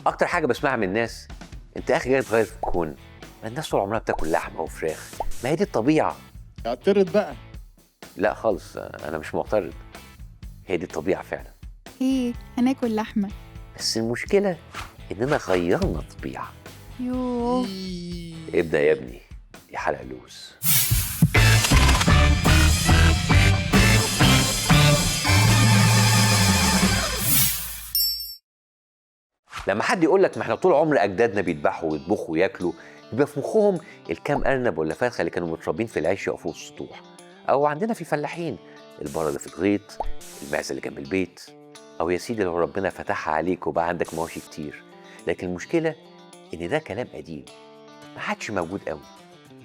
اكتر حاجه بسمعها من الناس: انت اخي جاي تغير في الكون، ما الناس طول عمرها بتاكل لحمه وفراخ، ما هي دي الطبيعه. اعترض بقى. لا خالص، انا مش معترض، هي دي الطبيعه فعلا. ايه، هناكل لحمة. بس المشكله اننا غيرنا الطبيعه. يوه. ابدا يا ابني، دي حلقه لوز. لما حد يقول لك ما احنا طول عمر اجدادنا بيذبحوا ويطبخوا وياكلوا، يبقى في مخهم الكام ارنب ولا فرخه اللي كانوا متربين في العيش يقفوا فوق السطوح، او عندنا في الفلاحين البره اللي في الغيط، المعزه اللي جنب البيت، او يا سيدي لو ربنا فتحها عليك وبقى عندك مواشي كتير. لكن المشكله ان ده كلام قديم ما حدش موجود قوي.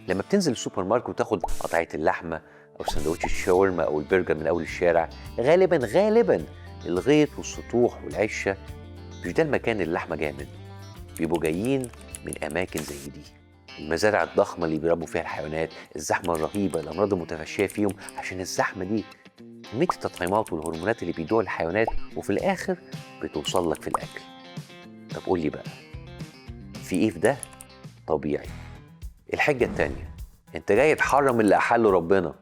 لما بتنزل السوبر ماركت وتاخد قطعه اللحمه او سندوتش الشاورما او البرجر من اول الشارع، غالبا الغيط والسطوح والعشه مش ده المكان اللي اللحمه جايه منه. بيبقوا جايين من اماكن زي دي، المزارع الضخمه اللي بيربوا فيها الحيوانات، الزحمه الرهيبه، الامراض المتفشيه فيهم، عشان الزحمه دي كميه التطعيمات والهرمونات اللي بيدوها الحيوانات، وفي الاخر بتوصل لك في الاكل. طب قول لي بقى، في ايه في ده طبيعي؟ الحجه التانيه: انت جاي تحرم اللي احله ربنا.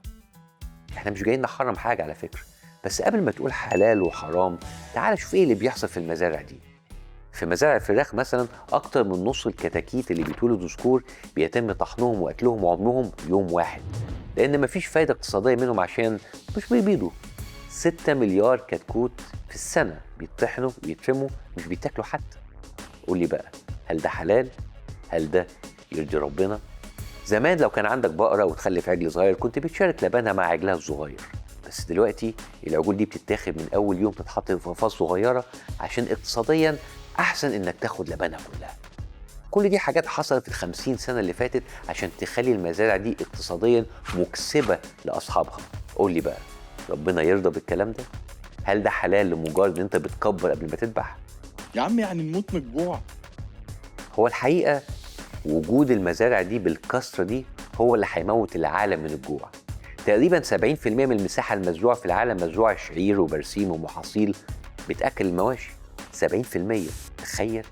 احنا مش جايين نحرم حاجه على فكره، بس قبل ما تقول حلال وحرام، تعال شوف ايه اللي بيحصل في المزارع دي. في مزارع الفراخ مثلا، اكتر من نص الكتاكيت اللي بيتولدوا ذكور بيتم طحنهم واكلهم وعمرهم يوم واحد، لان مفيش فايده اقتصاديه منهم عشان مش بيبيضوا. 6 مليار كتكوت في السنه بيطحنوا ويترموا، مش بيتاكلوا حتى. قول لي بقى، هل ده حلال؟ هل ده يرضي ربنا؟ زمان لو كان عندك بقره وتخلف عجل صغير، كنت بتشارك لبنها مع عجلها الصغير. بس دلوقتي العجول دي بتتاخد من اول يوم، تتحط في قفص صغيره عشان اقتصاديا احسن انك تاخد لبنها كلها. كل دي حاجات حصلت في ال50 سنه اللي فاتت عشان تخلي المزارع دي اقتصاديا مكسبه لاصحابها. قول لي بقى، ربنا يرضى بالكلام ده؟ هل ده حلال لمجرد ان انت بتكبر قبل ما تذبح؟ يا عم يعني نموت من الجوع. هو الحقيقه وجود المزارع دي بالكثره دي هو اللي هيموت العالم من الجوع. تقريبا 70% من المساحه المزروعه في العالم مزروعه شعير وبرسيم ومحاصيل بتاكل المواشي. 70%، تخيل.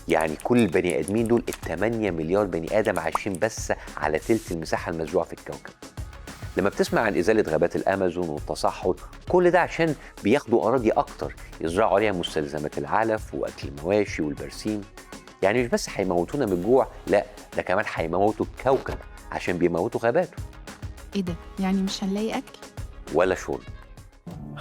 يعني كل البني ادمين دول 8 مليار بني ادم عايشين بس على تلت المساحه المزروعه في الكوكب. لما بتسمع عن ازاله غابات الامازون والتصحر، كل ده عشان بياخدوا اراضي اكتر يزرعوا عليها مستلزمات العلف واكل المواشي والبرسيم. يعني مش بس هيموتونا من الجوع، لا ده كمان هيموتوا الكوكب عشان بيموتوا غاباته. ايه ده؟ يعني مش هنلاقي اكل ولا شرب.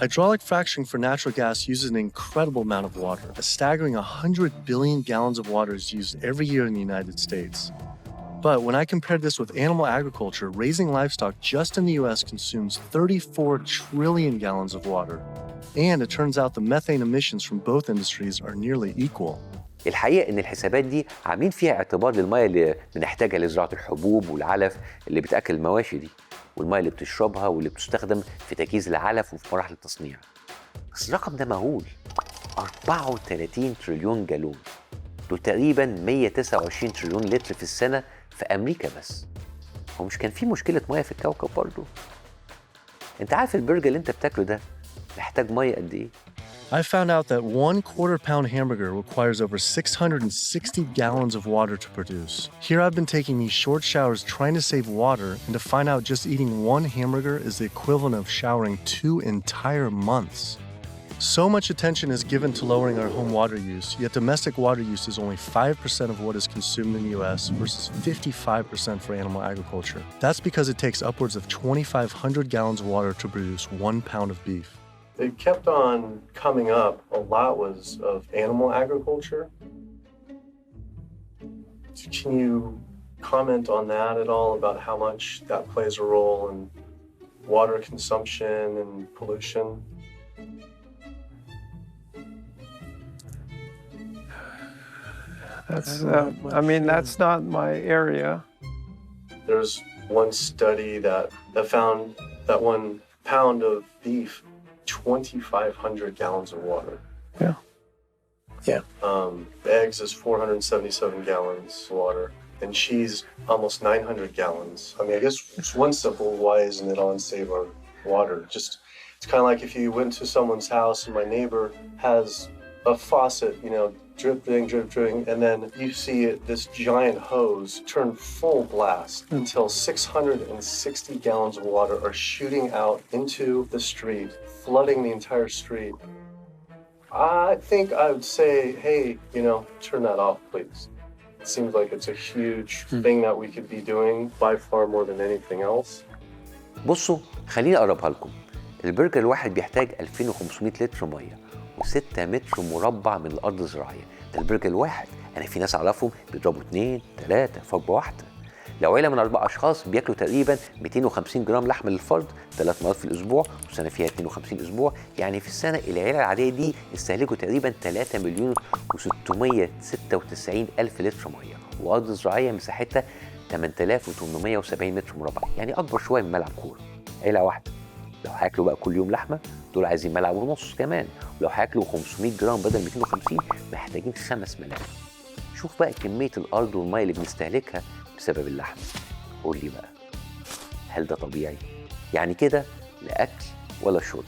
Hydraulic fracturing for natural gas uses an incredible amount of water. A staggering 100 billion gallons of water is used every year in the United States. But when I compared this with animal agriculture, raising livestock just in the US consumes 34 trillion gallons of water. And it turns out the methane emissions from both industries are nearly equal. الحقيقة إن الحسابات دي عاملين فيها اعتبار للمية اللي بنحتاجها لزراعة الحبوب والعلف اللي بتأكل المواشي دي، والمية اللي بتشربها واللي بتستخدم في تجهيز العلف وفي مراحل التصنيع. بس الرقم ده مهول، 34 تريليون جالون، دول تقريبا 129 تريليون لتر في السنة في أمريكا بس. هو مش كان في مشكلة مية في الكوكب برضو؟ أنت عارف البرجر اللي أنت بتاكله ده محتاج مية قد إيه؟ I found out that 1/4 pound hamburger requires over 660 gallons of water to produce. Here I've been taking these short showers trying to save water, and to find out just eating one hamburger is the equivalent of showering 2 entire months. So much attention is given to lowering our home water use, yet domestic water use is only 5% of what is consumed in the US versus 55% for animal agriculture. That's because it takes upwards of 2,500 gallons of water to produce 1 pound of beef. It kept on coming up. A lot was of animal agriculture. Can you comment on that at all, about how much that plays a role in water consumption and pollution? That's not my area. There's one study that found that 1 pound of beef, 2,500 gallons of water. Yeah. Eggs is 477 gallons of water, and cheese almost 900 gallons. I mean, I guess it's one simple, why isn't it on Save Our Water? Just, it's kind of like if you went to someone's house and my neighbor has a faucet, dripping, and then you see this giant hose turn full blast until 660 gallons of water are shooting out into the street, flooding the entire street. I think I would say, hey, turn that off, please. It seems like it's a huge thing that we could be doing by far more than anything else. بصوا خليني اقربها لكم. البرجر الواحد بيحتاج 2500 لتر ميه و6 متر مربع من الارض الزراعيه. ده البرجر الواحد. انا في ناس اعرفهم بيضربوا 2 3 في وجبه واحده. لو عيله من 4 اشخاص بياكلوا تقريبا 250 جرام لحم للفرد 3 مرات في الاسبوع، والسنه فيها 52 اسبوع، يعني في السنه العيله العاديه دي يستهلكوا تقريبا 3 مليون و696 الف لتر ميه، وارض زراعيه مساحتها 8870 متر مربع، يعني اكبر شويه من ملعب كوره. عيله واحده لو هياكلوا بقى كل يوم لحمه دول عايزين ملعب ونص كمان، ولو هياكلوا 500 جرام بدل 250 محتاجين 5 ملاعب. شوف بقى كميه الارض والميه اللي بنستهلكها بسبب اللحم. قول لي بقى، هل ده طبيعي؟ يعني كده لا اكل ولا شرب.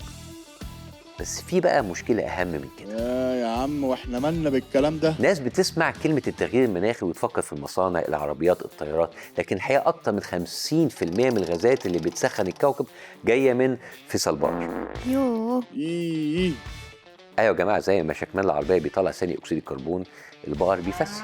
بس في بقى مشكله اهم من كده. يا عم واحنا مالنا بالكلام ده؟ ناس بتسمع كلمه التغيير المناخي وتفكر في المصانع، العربيات، الطيارات، لكن الحقيقه اكتر من 50% من الغازات اللي بتسخن الكوكب جايه من فسا البقر. يوه. ايه ايوه يا جماعه، زي ما شكمان العربيه بيطلع ثاني اكسيد الكربون، البقر بيفسد.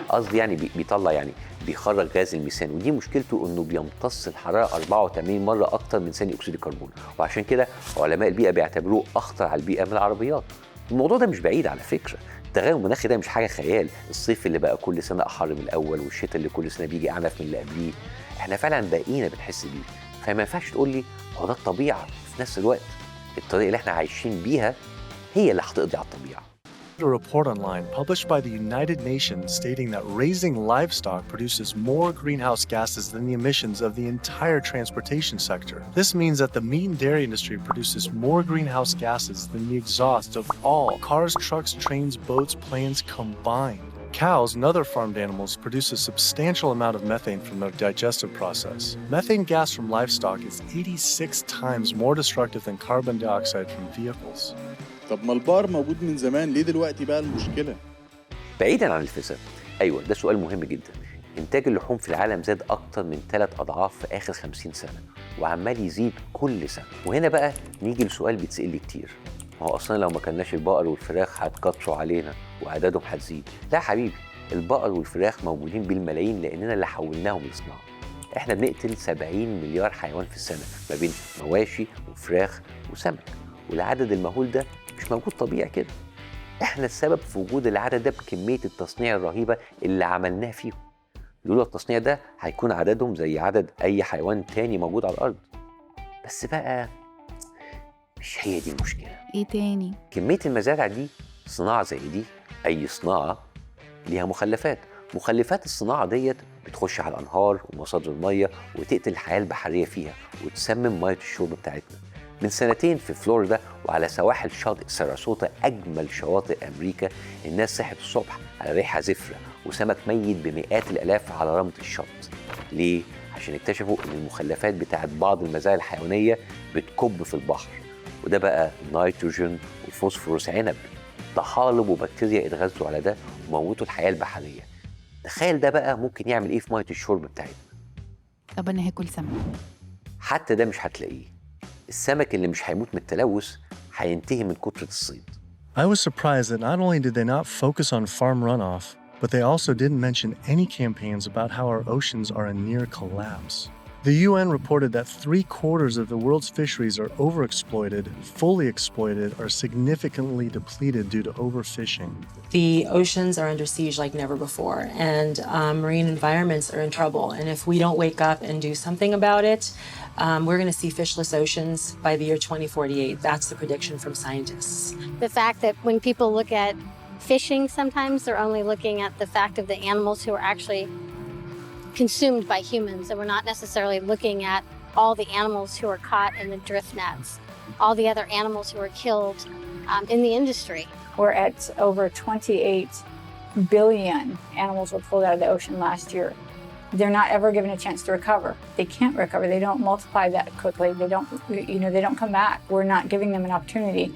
قصدي يعني بيطلع، يعني بيخرج غاز الميثان، ودي مشكلته انه بيمتص الحراره 84 مره اكتر من ثاني اكسيد الكربون، وعشان كده علماء البيئه بيعتبروه اخطر على البيئه من العربيات. الموضوع ده مش بعيد على فكره، التغير المناخي ده مش حاجه خيال، الصيف اللي بقى كل سنه احر من الاول، والشتاء اللي كل سنه بيجي اعنف من اللي قبليه، احنا فعلا بقينا بنحس بيه. فما ينفعش تقول لي هو ده الطبيعه، في نفس الوقت الطريقه اللي احنا عايشين بيها هي اللي هتقضي على الطبيعه. A report online published by the United Nations stating that raising livestock produces more greenhouse gases than the emissions of the entire transportation sector. This means that the meat and dairy industry produces more greenhouse gases than the exhaust of all cars, trucks, trains, boats, planes combined. Cows and other farmed animals produce a substantial amount of methane from their digestive process. Methane gas from livestock is 86 times more destructive than carbon dioxide from vehicles. طب ما البقر موجود من زمان، ليه دلوقتي بقى المشكلة؟ بعيداً عن الفساد، أيوة ده سؤال مهم جداً. إنتاج اللحوم في العالم زاد أكتر من 3 أضعاف في آخر 50 سنة، وعمال يزيد كل سنة. وهنا بقى نيجي لسؤال بيتسأل لي كتير، ما هو أصلاً لو ما كناش البقر والفراخ هتكتروا علينا وأعدادهم هتزيد. لا حبيبي، البقر والفراخ موجودين بالملايين لأننا اللي حولناهم لصناعة. إحنا بنقتل 70 مليار حيوان في السنة ما بين مواشي وفراخ وسمك، والعدد المهول ده مش موجود طبيعي كده. احنا السبب في وجود العدد ده بكميه التصنيع الرهيبه اللي عملناها فيهم. لولا التصنيع ده هيكون عددهم زي عدد اي حيوان تاني موجود على الارض. بس بقى مش هي دي المشكله. ايه تاني؟ كميه المزارع دي، صناعه زي دي، اي صناعه ليها مخلفات الصناعه ديت بتخش على الانهار ومصادر الميه وتقتل الحياه البحريه فيها وتسمم ميه الشرب بتاعتنا. من سنتين في فلوريدا وعلى سواحل شاطئ ساراسوتا، أجمل شواطئ أمريكا، الناس صحت الصبح على ريحة زفرة وسمك ميت بمئات الآلاف على رمل الشط. ليه؟ عشان اكتشفوا إن المخلفات بتاعت بعض المزارع الحيوانية بتكب في البحر، وده بقى نيتروجين وفوسفورس عنب. طحالب وبكتيريا اتغذوا على ده وموتوا الحياة البحرية. تخيل ده بقى ممكن يعمل إيه في مية الشرب بتاعتنا. طب أنا هاكل سمك. حتى ده مش هتلاقيه. السمك اللي مش هيموت من التلوث هينتهي من كترة الصيد. I was surprised that not only did they not focus on farm runoff, but they also didn't mention any campaigns about how our oceans are in near collapse. The UN reported that 3/4 of the world's fisheries are overexploited, fully exploited, or significantly depleted due to overfishing. The oceans are under siege like never before, and marine environments are in trouble. And if we don't wake up and do something about it, we're going to see fishless oceans by the year 2048. That's the prediction from scientists. The fact that when people look at fishing, sometimes they're only looking at the fact of the animals who are actually consumed by humans, and we're not necessarily looking at all the animals who are caught in the drift nets, all the other animals who are killed in the industry. We're at over 28 billion animals were pulled out of the ocean last year. They're not ever given a chance to recover. They can't recover. They don't multiply that quickly. They don't come back. We're not giving them an opportunity.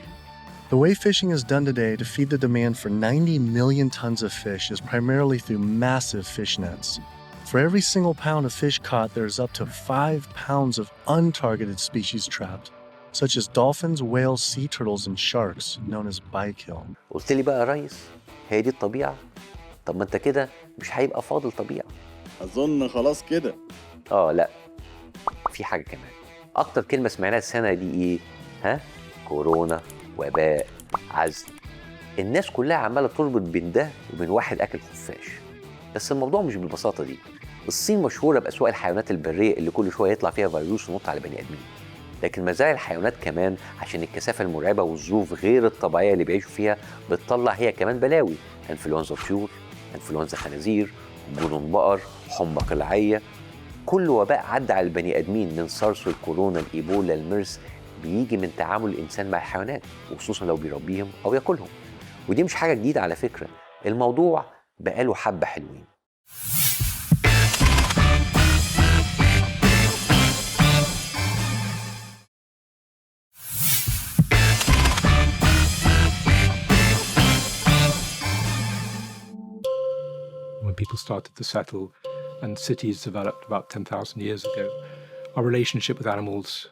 The way fishing is done today to feed the demand for 90 million tons of fish is primarily through massive fish nets. For every single pound of fish caught, there's up to 5 pounds of untargeted species trapped, such as dolphins, whales, sea turtles, and sharks, known as bykill. قلت لي بقى يا ريس هي دي الطبيعة؟ طب ما انت كده مش هيبقى فاضل طبيعة. اظن خلاص كده. لا، في حاجة كمان. أكتر كلمة سمعناها السنة دي إيه؟ ها؟ كورونا، وباء، عزل. الناس كلها عمالة تربط بين ده وبين واحد أكل خفاش. بس الموضوع مش بالبساطة دي. الصين مشهورة بأسواق الحيوانات البرية اللي كل شوية يطلع فيها فيروس ونط على بني آدمين. لكن مزارع الحيوانات كمان عشان الكثافة المرعبة والظروف غير الطبيعية اللي بيعيشوا فيها بتطلع هي كمان بلاوي، انفلونزا طيور، انفلونزا خنازير، جنون بقر، حمى قلعية. كل وباء عدى على البني آدمين من سارس والكورونا الإيبولا الميرس بيجي من تعامل الإنسان مع الحيوانات، وخصوصا لو بيربيهم أو ياكلهم. ودي مش حاجة جديدة على فكرة، الموضوع بقاله حبة حلوين. When people started to settle and cities developed about 10,000 years ago, our relationship with animals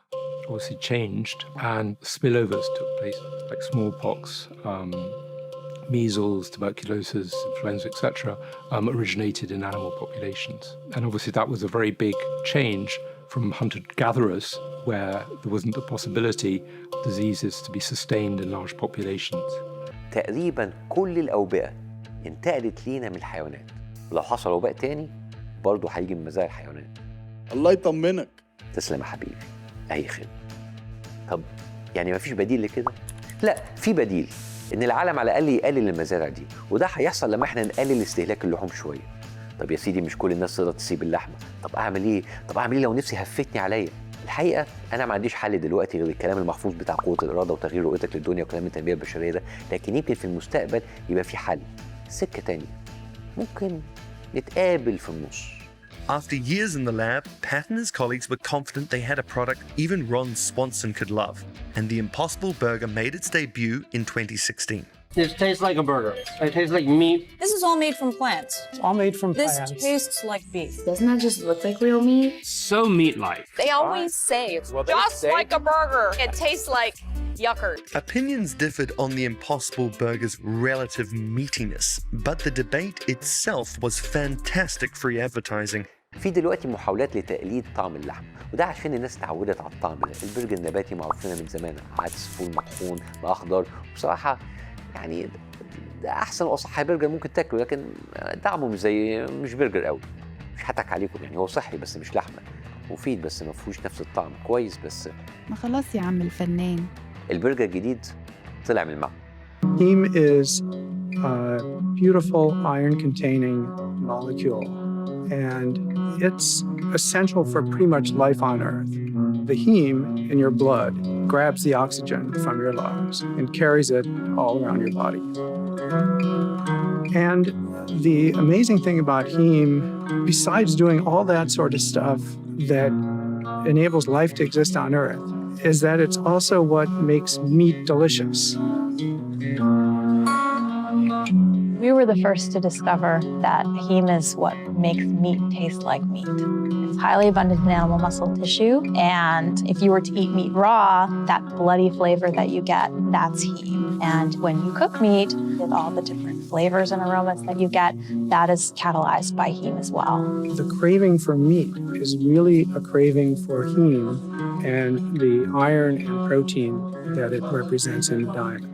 obviously changed and spillovers took place, like smallpox, measles, tuberculosis, influenza, etc., originated in animal populations. And obviously that was a very big change from hunter-gatherers, where there wasn't the possibility of diseases to be sustained in large populations. تقريبا كل الأوبئة انتقلت لينا من الحيوانات، ولو حصل وباء تاني برضه هيجي من مزارع الحيوانات. الله يطمنك. تسلم يا حبيبي، أي خدمة. طب يعني مفيش بديل لكده؟ لا، في بديل، إن العالم على الأقل يقلل المزارع دي، وده هيحصل لما احنا نقلل استهلاك اللحوم شوية. طب يا سيدي مش كل الناس تقدر تسيب اللحمة، طب أعمل إيه؟ لو نفسي هفتني عليا؟ الحقيقة أنا ما عنديش حل دلوقتي غير الكلام المحفوظ بتاع قوة الإرادة وتغيير رؤيتك للدنيا وكلام التنمية البشرية ده، لكن يمكن في المستقبل يبقى في حل، سكة تانية. ممكن نتقابل في النص. After years in the lab, Pat and his colleagues were confident they had a product even Ron Swanson could love, and the Impossible Burger made its debut in 2016. This tastes like a burger. It tastes like meat. This is all made from plants. It's all made from This plants. tastes like beef. Doesn't that just look like real meat? So meat-like. They always say it's just like a burger. It tastes like yucker. Opinions differed on the Impossible Burger's relative meatiness, but the debate itself was fantastic free advertising. في دلوقتي محاولات لتقليد طعم اللحم، وده عشان الناس اتعودت على الطعم ده. البرجر النباتي معروف لنا من زمان، عدس، فول مطحون، بأخضر، وبصراحة يعني ده أحسن وأصح برجر ممكن تاكله، لكن طعمه مش برجر قوي. مش هضحك عليكم، يعني هو صحي بس مش لحمة، مفيد بس ما فيهوش نفس الطعم، كويس بس. ما خلاص يا عم الفنان. البرجر الجديد طلع من المعمل. Heme is a beautiful iron-containing molecule, and it's essential for pretty much life on Earth. The heme in your blood grabs the oxygen from your lungs and carries it all around your body. And the amazing thing about heme, besides doing all that sort of stuff that enables life to exist on Earth, is that it's also what makes meat delicious. We were the first to discover that heme is what makes meat taste like meat. It's highly abundant in animal muscle tissue, and if you were to eat meat raw, that bloody flavor that you get, that's heme. And when you cook meat, with all the different flavors and aromas that you get, that is catalyzed by heme as well. The craving for meat is really a craving for heme and the iron and protein that it represents in the diet.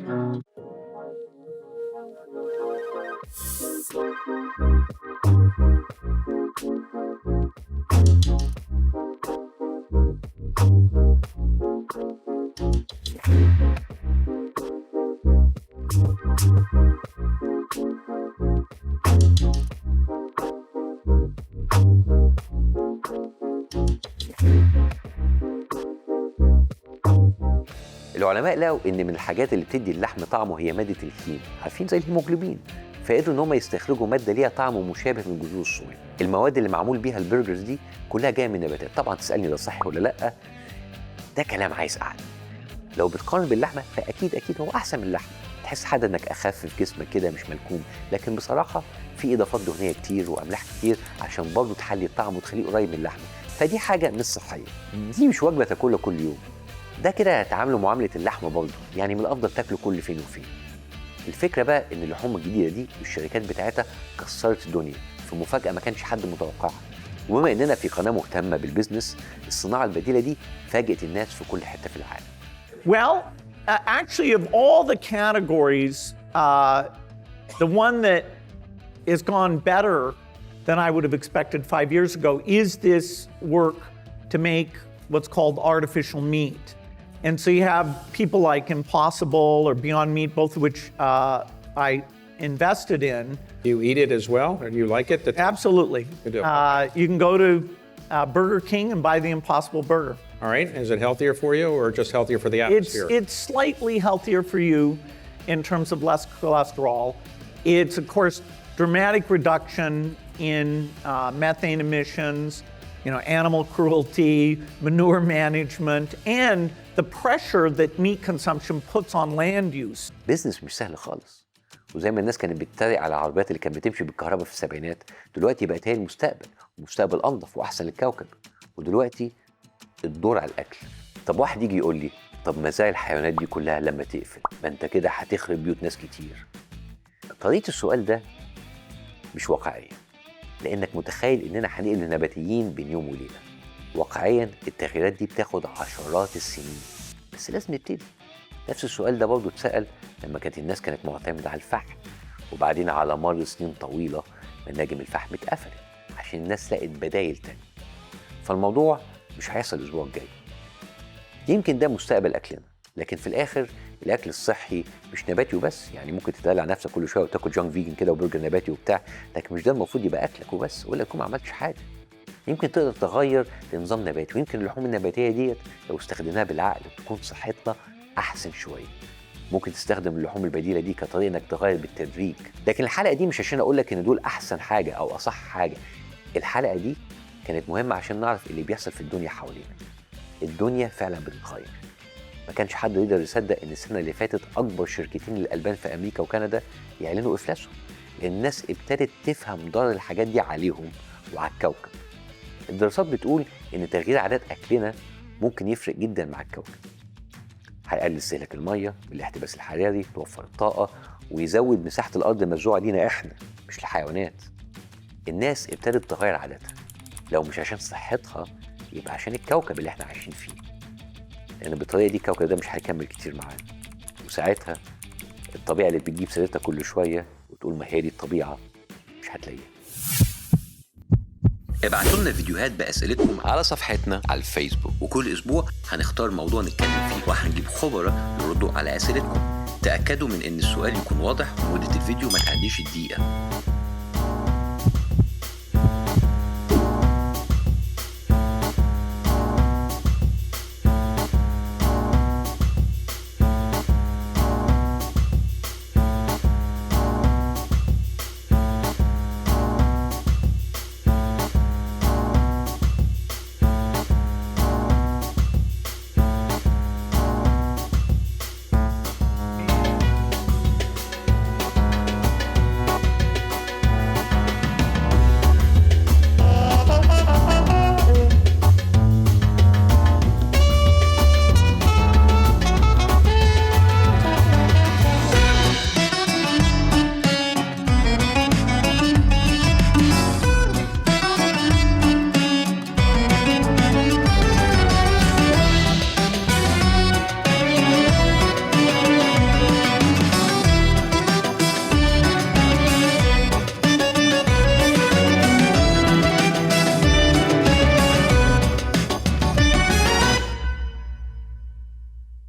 العلماء لقوا ان من الحاجات اللي بتدي اللحم طعمه هي ماده الهيم، عارفين زي الهيموجلوبين، فقدروا ان هم يستخرجوا ماده ليها طعم مشابه من جذور الصويا. المواد اللي معمول بيها البرجرز دي كلها جايه من نباتات، طبعا تسالني ده صح ولا لا، ده كلام عايز قعده. لو بتقارن باللحمه فاكيد هو احسن من اللحمه. تحس حد انك اخف في جسمك كده، مش ملكوم، لكن بصراحه في اضافات دهنيه كتير واملاح كتير عشان برضه تحلي الطعم وتخليه قريب من اللحمه، فدي حاجه مش صحيه. دي مش وجبه تاكلها كل يوم، ده كده هتعاملوا معامله اللحمه برضه، يعني من الافضل تاكله كل فين وفين. الفكره بقى ان اللحوم الجديده دي الشركات بتاعتها كسرت الدنيا في مفاجاه ما كانش حد متوقعها. وبما اننا في قناه مهتمه بالبزنس، الصناعه البديله دي فاجئت الناس في كل حته في العالم. Well, actually, of all the categories, the one that has gone better than I would have expected 5 years ago is this work to make what's called artificial meat. And so you have people like Impossible or Beyond Meat, both of which I invested in. You eat it as well, and you like it? Absolutely. You do. You can go to Burger King and buy the Impossible Burger. All right. Is it healthier for you or just healthier for the atmosphere? It's slightly healthier for you in terms of less cholesterol. It's, of course, dramatic reduction in methane emissions, animal cruelty, manure management, and the pressure that meat consumption puts on land use. بيزنس مش سهل خالص، وزي ما الناس كانت بتتريق على العربيات اللي كانت بتمشي بالكهرباء في السبعينات، دلوقتي بقت هي المستقبل، ومستقبل انظف واحسن للكوكب. ودلوقتي الدور على الاكل. طب واحد يجي يقول لي طب مزايا الحيوانات دي كلها لما تقفل، ما انت كده هتخرب بيوت ناس كتير. طريقه السؤال ده مش واقعيه، لانك متخيل اننا هنقلب لنباتيين بين يوم وليله. واقعيا التغييرات دي بتاخد عشرات السنين، بس لازم نبتدي. نفس السؤال ده برضه اتسال لما كانت الناس معتمده على الفحم، وبعدين على مر سنين طويله مناجم الفحم اتقفلت عشان الناس لقت بدايل تانية. فالموضوع مش هيحصل الاسبوع الجاي. يمكن ده مستقبل اكلنا، لكن في الاخر الاكل الصحي مش نباتي وبس. يعني ممكن تدلع نفسك كل شويه وتاكل جانك فيجن كده وبرجر نباتي وبتاع، لكن مش ده المفروض يبقى اكلك وبس، ولا تكون ما عملتش حاجه. يمكن تقدر تغير لنظام نباتي، ويمكن اللحوم النباتيه ديت لو استخدمناها بالعقل تكون صحتنا احسن شويه. ممكن تستخدم اللحوم البديله دي كطريقه انك تغير بالتدريج. لكن الحلقه دي مش عشان اقول لك ان دول احسن حاجه او اصح حاجه. الحلقه دي كانت مهمه عشان نعرف اللي بيحصل في الدنيا حوالينا. الدنيا فعلا بتتغير. ما كانش حد يقدر يصدق ان السنه اللي فاتت اكبر شركتين للالبان في امريكا وكندا يعلنوا افلاسهم، لان الناس ابتدت تفهم ضرر الحاجات دي عليهم وعلى الكوكب. الدراسات بتقول ان تغيير عادات اكلنا ممكن يفرق جدا مع الكوكب. هيقلل استهلاك الميه بالاحتباس الحراري، توفر الطاقه، ويزود مساحه الارض المزروعه لينا احنا مش الحيوانات. الناس ابتدت تغير عاداتها، لو مش عشان صحتها يبقى عشان الكوكب اللي احنا عايشين فيه، لان بالطريقه دي الكوكب ده مش هيكمل كتير معانا. وساعتها الطبيعه اللي بتجيب سيرتها كل شويه وتقول ما هي دي الطبيعه مش هتلاقيها. ابعتوا لنا فيديوهات بأسئلتكم على صفحتنا على الفيسبوك، وكل أسبوع هنختار موضوع نتكلم فيه وهنجيب خبراء يردوا على أسئلتكم. تأكدوا من إن السؤال يكون واضح ومدة الفيديو ما تعديش الدقيقة.